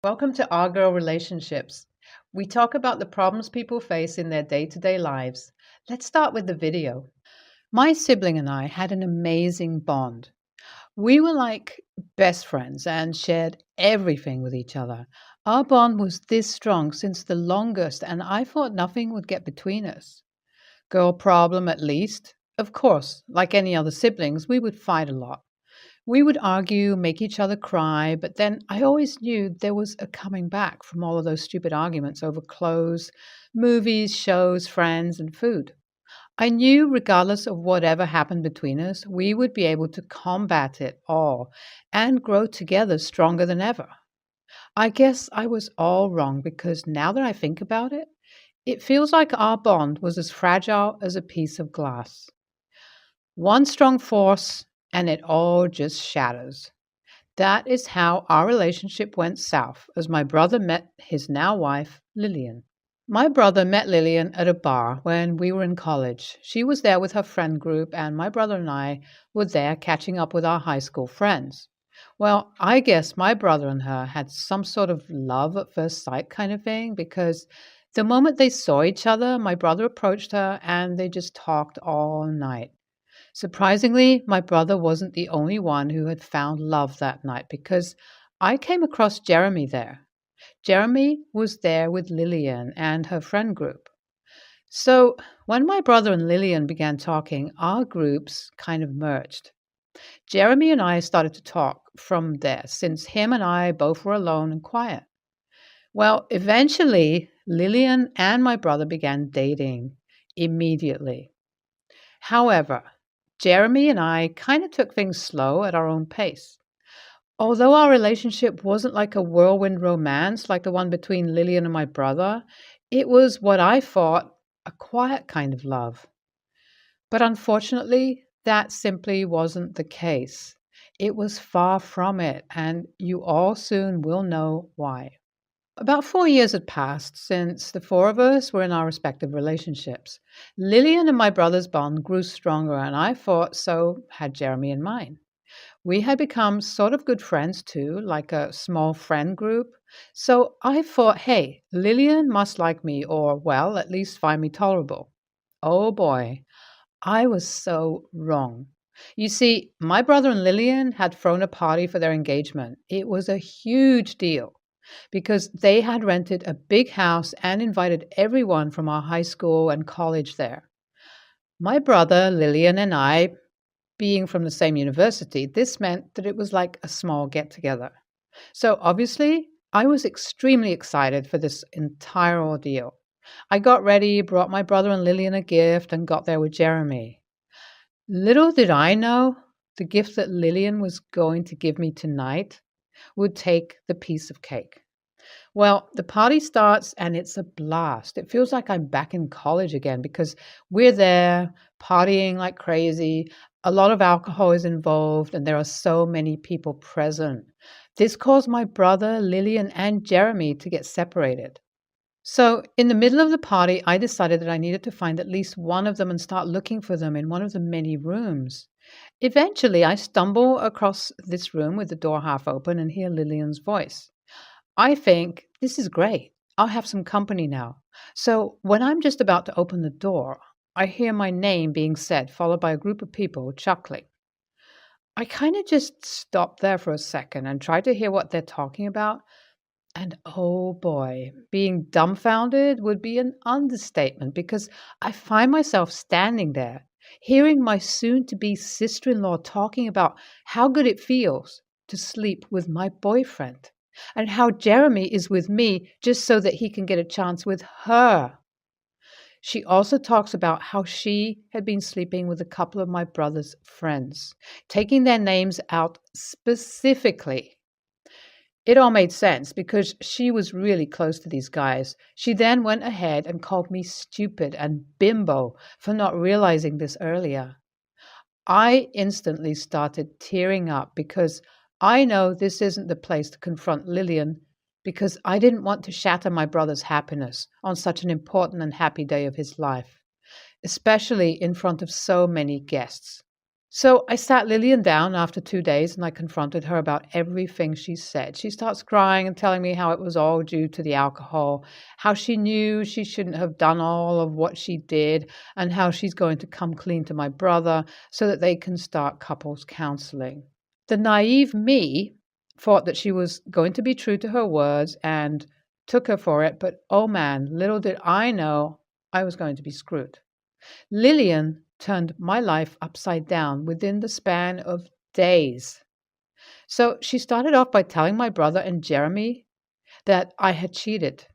Welcome to Our Girl Relationships. We talk about the problems people face in their day to day lives. Let's start with the video. My sibling and I had an amazing bond. We were like best friends and shared everything with each other. Our bond was this strong since the longest, and I thought nothing would get between us. Girl problem, at least. Of course, like any other siblings, we would fight a lot. We would argue, make each other cry, but then I always knew there was a coming back from all of those stupid arguments over clothes, movies, shows, friends, and food. I knew regardless of whatever happened between us, we would be able to combat it all and grow together stronger than ever. I guess I was all wrong because now that I think about it, it feels like our bond was as fragile as a piece of glass. One strong force, and it all just shatters. That is how our relationship went south as my brother met his now wife, Lillian. My brother met Lillian at a bar when we were in college. She was there with her friend group, and my brother and I were there catching up with our high school friends. Well, I guess my brother and her had some sort of love at first sight kind of thing because the moment they saw each other, my brother approached her and they just talked all night. Surprisingly, my brother wasn't the only one who had found love that night because I came across Jeremy there. Jeremy was there with Lillian and her friend group. So when my brother and Lillian began talking, our groups kind of merged. Jeremy and I started to talk from there since him and I both were alone and quiet. Well, eventually, Lillian and my brother began dating immediately. However, Jeremy and I kind of took things slow at our own pace. Although our relationship wasn't like a whirlwind romance like the one between Lillian and my brother, it was what I thought a quiet kind of love. But unfortunately, that simply wasn't the case. It was far from it, and you all soon will know why. About 4 years had passed since the four of us were in our respective relationships. Lillian and my brother's bond grew stronger, and I thought so had Jeremy and mine. We had become sort of good friends too, like a small friend group. So I thought, hey, Lillian must like me, or, well, at least find me tolerable. Oh boy, I was so wrong. You see, my brother and Lillian had thrown a party for their engagement. It was a huge deal because they had rented a big house and invited everyone from our high school and college there. My brother, Lillian, and I, being from the same university, this meant that it was like a small get together. So obviously, I was extremely excited for this entire ordeal. I got ready, brought my brother and Lillian a gift, and got there with Jeremy. Little did I know the gift that Lillian was going to give me tonight would take the piece of cake. Well, the party starts and it's a blast. It feels like I'm back in college again because we're there partying like crazy. A lot of alcohol is involved and there are so many people present. This caused my brother, Lillian, and Jeremy to get separated. So, in the middle of the party, I decided that I needed to find at least one of them and start looking for them in one of the many rooms. Eventually, I stumble across this room with the door half open and hear Lillian's voice. I think this is great. I'll have some company now. So when I'm just about to open the door, I hear my name being said, followed by a group of people chuckling. I kind of just stop there for a second and try to hear what they're talking about. And oh boy, being dumbfounded would be an understatement because I find myself standing there, hearing my soon to be sister in law talking about how good it feels to sleep with my boyfriend and how Jeremy is with me just so that he can get a chance with her. She also talks about how she had been sleeping with a couple of my brother's friends, taking their names out specifically. It all made sense because she was really close to these guys. She then went ahead and called me stupid and bimbo for not realizing this earlier. I instantly started tearing up because I know this isn't the place to confront Lillian because I didn't want to shatter my brother's happiness on such an important and happy day of his life, especially in front of so many guests. So I sat Lillian down after 2 days and I confronted her about everything she said. She starts crying and telling me how it was all due to the alcohol, how she knew she shouldn't have done all of what she did, and how she's going to come clean to my brother so that they can start couples counseling. The naive me thought that she was going to be true to her words and took her for it, but oh man, little did I know I was going to be screwed. Lillian turned my life upside down within the span of days. So she started off by telling my brother and Jeremy that I had cheated,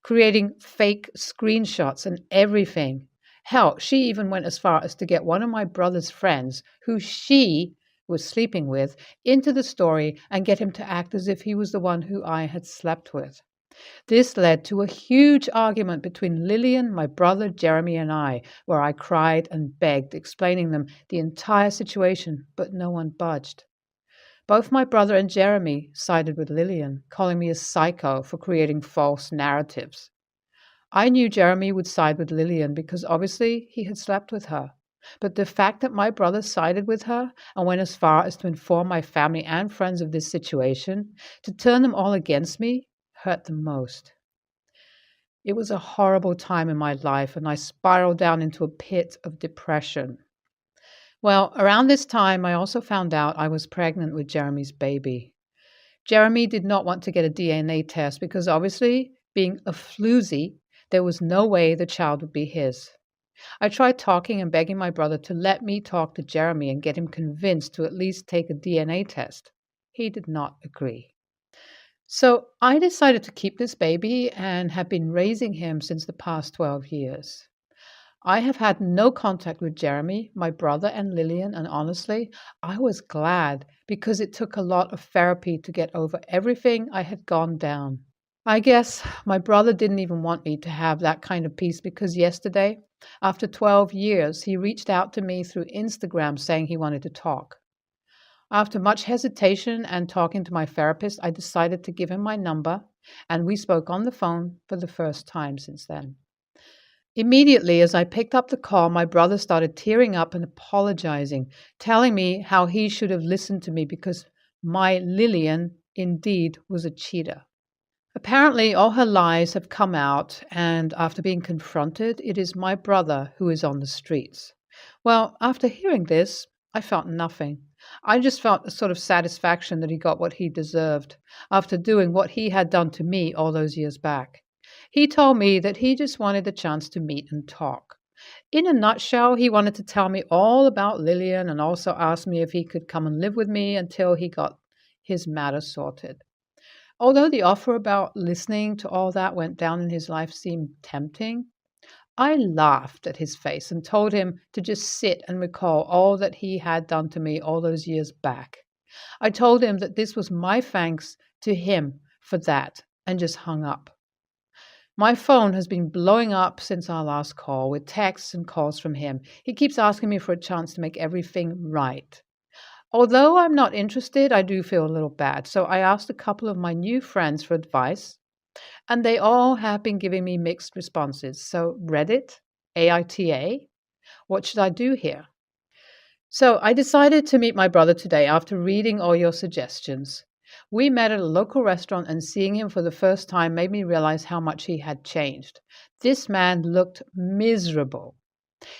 creating fake screenshots and everything. Hell, she even went as far as to get one of my brother's friends, who she was sleeping with, into the story and get him to act as if he was the one who I had slept with. This led to a huge argument between Lillian, my brother Jeremy, and I, where I cried and begged, explaining them the entire situation, but no one budged. Both my brother and Jeremy sided with Lillian, calling me a psycho for creating false narratives. I knew Jeremy would side with Lillian because obviously he had slept with her. But the fact that my brother sided with her and went as far as to inform my family and friends of this situation, to turn them all against me, hurt the most. It was a horrible time in my life, and I spiraled down into a pit of depression. Well, around this time, I also found out I was pregnant with Jeremy's baby. Jeremy did not want to get a DNA test because obviously, being a floozy, there was no way the child would be his. I tried talking and begging my brother to let me talk to Jeremy and get him convinced to at least take a DNA test. He did not agree. So I decided to keep this baby and have been raising him since the past 12 years. I have had no contact with Jeremy, my brother, and Lillian, and honestly, I was glad because it took a lot of therapy to get over everything I had gone down. I guess my brother didn't even want me to have that kind of peace because yesterday, after 12 years, he reached out to me through Instagram saying he wanted to talk. After much hesitation and talking to my therapist, I decided to give him my number, and we spoke on the phone for the first time since then. Immediately, as I picked up the call, my brother started tearing up and apologizing, telling me how he should have listened to me because my Lillian indeed was a cheater. Apparently, all her lies have come out, and after being confronted, it is my brother who is on the streets. Well, after hearing this, I felt nothing. I just felt a sort of satisfaction that he got what he deserved after doing what he had done to me all those years back. He told me that he just wanted the chance to meet and talk. In a nutshell, he wanted to tell me all about Lillian and also asked me if he could come and live with me until he got his matter sorted. Although the offer about listening to all that went down in his life seemed tempting, I laughed at his face and told him to just sit and recall all that he had done to me all those years back. I told him that this was my thanks to him for that and just hung up. My phone has been blowing up since our last call with texts and calls from him. He keeps asking me for a chance to make everything right. Although I'm not interested, I do feel a little bad. So I asked a couple of my new friends for advice, and they all have been giving me mixed responses. So Reddit, AITA, what should I do here? So I decided to meet my brother today after reading all your suggestions. We met at a local restaurant, and seeing him for the first time made me realize how much he had changed. This man looked miserable.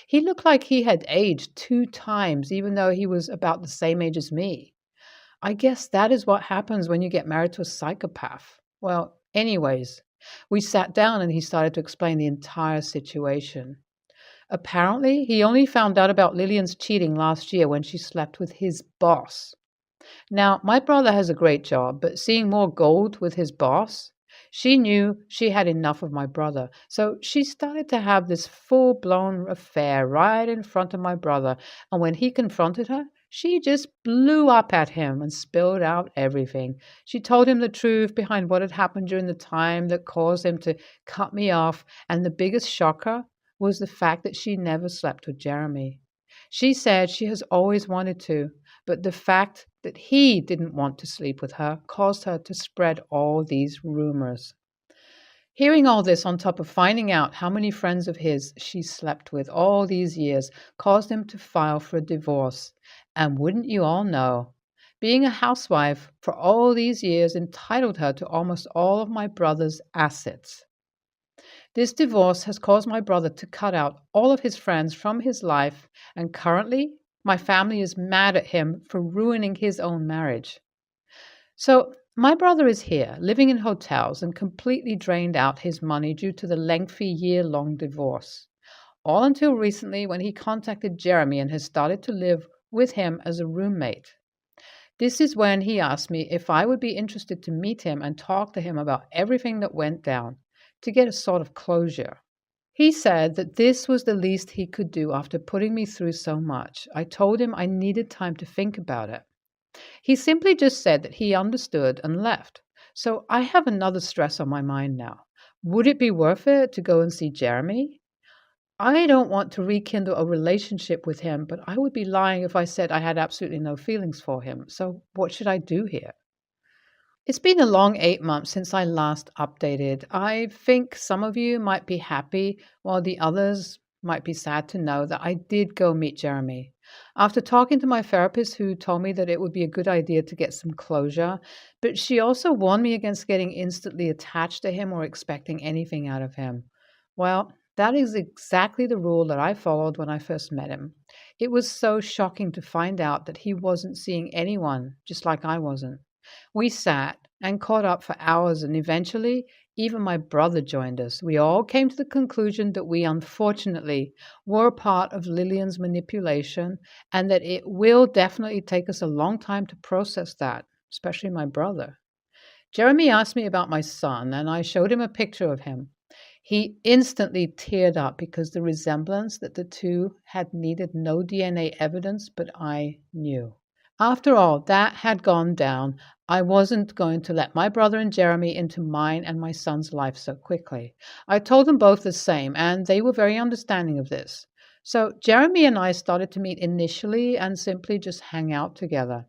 He looked like he had aged 2 times, even though he was about the same age as me. I guess that is what happens when you get married to a psychopath. Well, anyways, we sat down and he started to explain the entire situation. Apparently, he only found out about Lillian's cheating last year when she slept with his boss. Now, my brother has a great job, but seeing more gold with his boss, she knew she had enough of my brother. So she started to have this full-blown affair right in front of my brother. And when he confronted her, she just blew up at him and spilled out everything. She told him the truth behind what had happened during the time that caused him to cut me off. And the biggest shocker was the fact that she never slept with Jeremy. She said she has always wanted to, but the fact that he didn't want to sleep with her caused her to spread all these rumors. Hearing all this on top of finding out how many friends of his she slept with all these years caused him to file for a divorce. And wouldn't you all know, being a housewife for all these years entitled her to almost all of my brother's assets. This divorce has caused my brother to cut out all of his friends from his life, and currently, my family is mad at him for ruining his own marriage. So, my brother is here, living in hotels, and completely drained out his money due to the lengthy year long divorce. All until recently, when he contacted Jeremy and has started to live with him as a roommate. This is when he asked me if I would be interested to meet him and talk to him about everything that went down, to get a sort of closure. He said that this was the least he could do after putting me through so much. I told him I needed time to think about it. He simply just said that he understood and left. So I have another stress on my mind now. Would it be worth it to go and see Jeremy? I don't want to rekindle a relationship with him, but I would be lying if I said I had absolutely no feelings for him. So what should I do here? It's been a long 8 months since I last updated. I think some of you might be happy, while the others might be sad to know that I did go meet Jeremy. After talking to my therapist, who told me that it would be a good idea to get some closure, but she also warned me against getting instantly attached to him or expecting anything out of him. Well, that is exactly the rule that I followed when I first met him. It was so shocking to find out that he wasn't seeing anyone, just like I wasn't. We sat and caught up for hours, and eventually, even my brother joined us. We all came to the conclusion that we unfortunately were part of Lillian's manipulation, and that it will definitely take us a long time to process that, especially my brother. Jeremy asked me about my son, and I showed him a picture of him. He instantly teared up because the resemblance that the two had needed no DNA evidence, but I knew. After all that had gone down, I wasn't going to let my brother and Jeremy into mine and my son's life so quickly. I told them both the same, and they were very understanding of this. So Jeremy and I started to meet initially and simply just hang out together.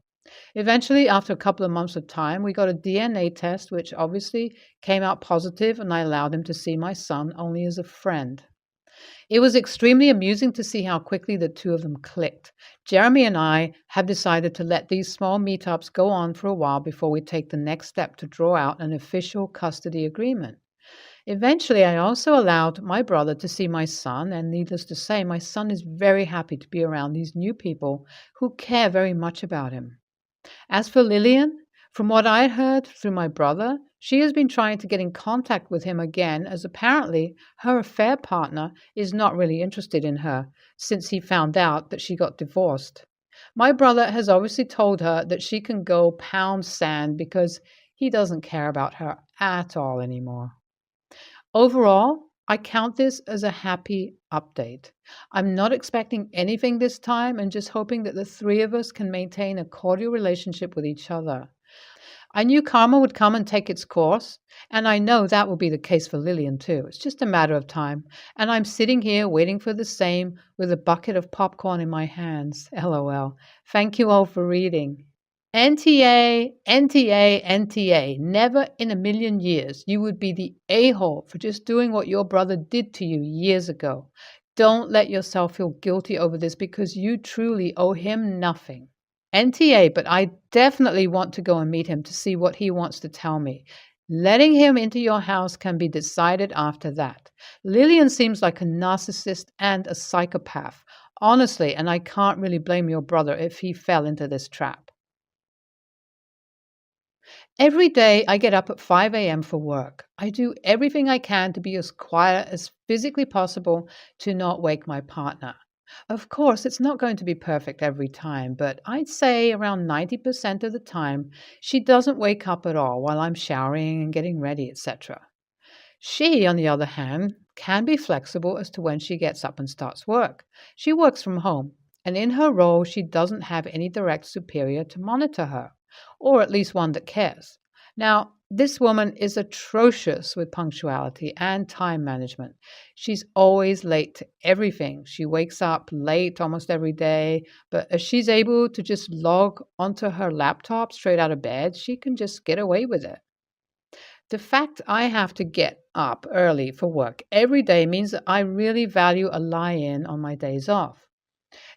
Eventually, after a couple of months of time, we got a DNA test, which obviously came out positive, and I allowed him to see my son only as a friend. It was extremely amusing to see how quickly the two of them clicked. Jeremy and I have decided to let these small meetups go on for a while before we take the next step to draw out an official custody agreement. Eventually, I also allowed my brother to see my son, and needless to say, my son is very happy to be around these new people who care very much about him. As for Lillian, from what I heard through my brother, she has been trying to get in contact with him again, as apparently her affair partner is not really interested in her since he found out that she got divorced. My brother has obviously told her that she can go pound sand because he doesn't care about her at all anymore. Overall, I count this as a happy update. I'm not expecting anything this time and just hoping that the three of us can maintain a cordial relationship with each other. I knew karma would come and take its course, and I know that will be the case for Lillian too. It's just a matter of time, and I'm sitting here waiting for the same with a bucket of popcorn in my hands. LOL. Thank you all for reading. NTA, NTA, NTA. Never in a million years you would be the a-hole for just doing what your brother did to you years ago. Don't let yourself feel guilty over this because you truly owe him nothing. NTA, but I definitely want to go and meet him to see what he wants to tell me. Letting him into your house can be decided after that. Lillian seems like a narcissist and a psychopath, honestly, and I can't really blame your brother if he fell into this trap. Every day I get up at 5 a.m. for work. I do everything I can to be as quiet as physically possible to not wake my partner. Of course, it's not going to be perfect every time, but I'd say around 90% of the time she doesn't wake up at all while I'm showering and getting ready, etc. She, on the other hand, can be flexible as to when she gets up and starts work. She works from home, and in her role, she doesn't have any direct superior to monitor her, or at least one that cares. Now, this woman is atrocious with punctuality and time management. She's always late to everything. She wakes up late almost every day, but as she's able to just log onto her laptop straight out of bed, she can just get away with it. The fact I have to get up early for work every day means that I really value a lie in on my days off.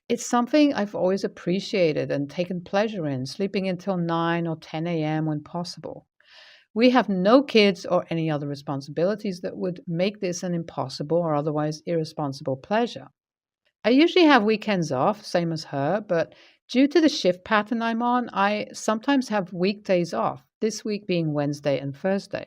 It's something I've always appreciated and taken pleasure in, sleeping until 9 or 10 a.m. when possible. We have no kids or any other responsibilities that would make this an impossible or otherwise irresponsible pleasure. I usually have weekends off, same as her, but due to the shift pattern I'm on, I sometimes have weekdays off, this week being Wednesday and Thursday.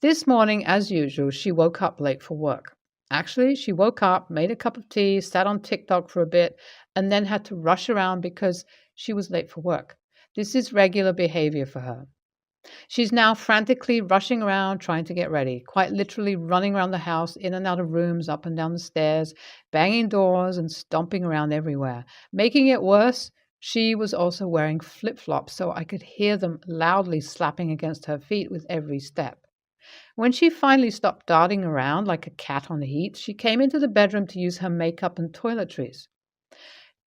This morning, as usual, she woke up late for work. Actually, she woke up, made a cup of tea, sat on TikTok for a bit, and then had to rush around because she was late for work. This is regular behavior for her. She's now frantically rushing around trying to get ready, quite literally running around the house, in and out of rooms, up and down the stairs, banging doors and stomping around everywhere. Making it worse, she was also wearing flip-flops so I could hear them loudly slapping against her feet with every step. When she finally stopped darting around like a cat on heat, she came into the bedroom to use her makeup and toiletries.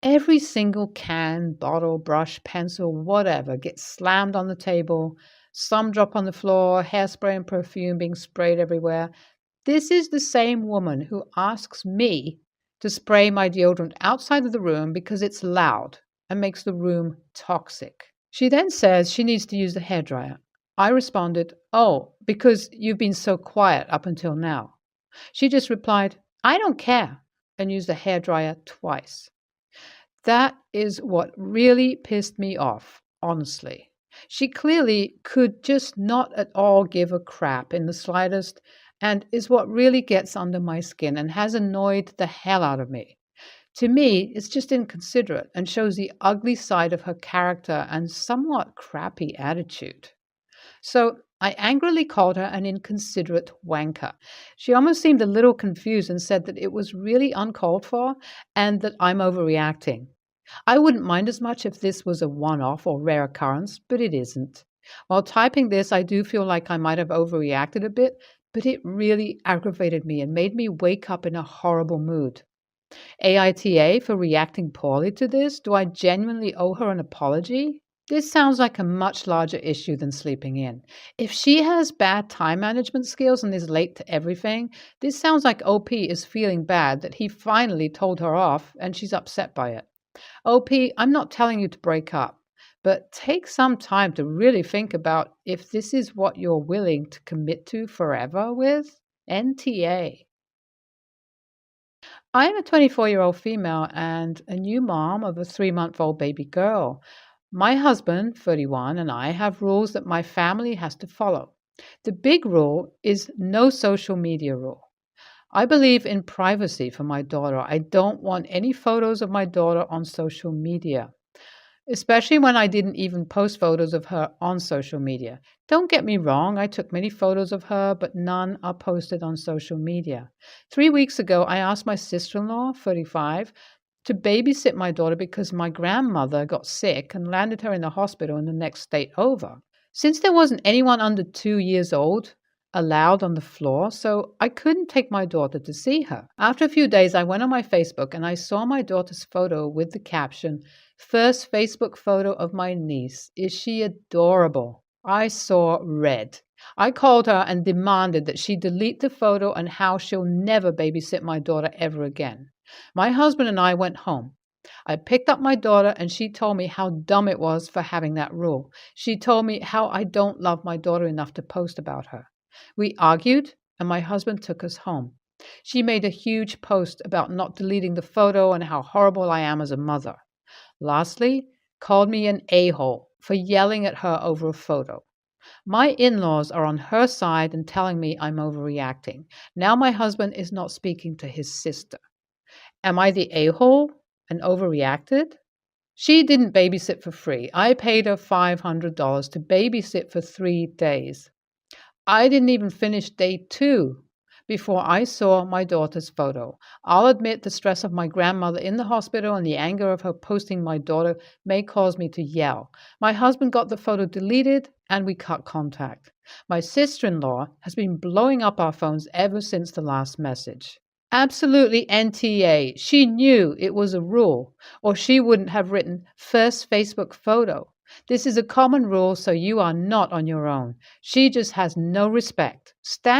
Every single can, bottle, brush, pencil, whatever gets slammed on the table. Some drop on the floor, hairspray and perfume being sprayed everywhere. This is the same woman who asks me to spray my deodorant outside of the room because it's loud and makes the room toxic. She then says she needs to use the hairdryer. I responded, "Oh, because you've been so quiet up until now." She just replied, "I don't care," and used the hairdryer twice. That is what really pissed me off, honestly. She clearly could just not at all give a crap in the slightest, and is what really gets under my skin and has annoyed the hell out of me. To me, it's just inconsiderate and shows the ugly side of her character and somewhat crappy attitude. So I angrily called her an inconsiderate wanker. She almost seemed a little confused and said that it was really uncalled for and that I'm overreacting. I wouldn't mind as much if this was a one-off or rare occurrence, but it isn't. While typing this, I do feel like I might have overreacted a bit, but it really aggravated me and made me wake up in a horrible mood. AITA for reacting poorly to this? Do I genuinely owe her an apology? This sounds like a much larger issue than sleeping in. If she has bad time management skills and is late to everything, this sounds like OP is feeling bad that he finally told her off and she's upset by it. OP, I'm not telling you to break up, but take some time to really think about if this is what you're willing to commit to forever with. NTA. I am a 24-year-old female and a new mom of a 3-month-old baby girl. My husband, 31, and I have rules that my family has to follow. The big rule is no social media rule. I believe in privacy for my daughter. I don't want any photos of my daughter on social media, especially when I didn't even post photos of her on social media. Don't get me wrong, I took many photos of her, but none are posted on social media. 3 weeks ago, I asked my sister-in-law, 35, to babysit my daughter because my grandmother got sick and landed her in the hospital in the next state over. Since there wasn't anyone under 2 years old allowed on the floor, so I couldn't take my daughter to see her. After a few days, I went on my Facebook and I saw my daughter's photo with the caption, "First Facebook photo of my niece. Is she adorable?" I saw red. I called her and demanded that she delete the photo and how she'll never babysit my daughter ever again. My husband and I went home. I picked up my daughter and she told me how dumb it was for having that rule. She told me how I don't love my daughter enough to post about her. We argued and my husband took us home. She made a huge post about not deleting the photo and how horrible I am as a mother. Lastly, called me an a-hole for yelling at her over a photo. My in-laws are on her side and telling me I'm overreacting. Now my husband is not speaking to his sister. Am I the a-hole and overreacted? She didn't babysit for free. I paid her $500 to babysit for 3 days. I didn't even finish day 2 before I saw my daughter's photo. I'll admit the stress of my grandmother in the hospital and the anger of her posting my daughter may cause me to yell. My husband got the photo deleted and we cut contact. My sister-in-law has been blowing up our phones ever since the last message. Absolutely NTA. She knew it was a rule, or she wouldn't have written first Facebook photo. This is a common rule, so you are not on your own. She just has no respect. Stand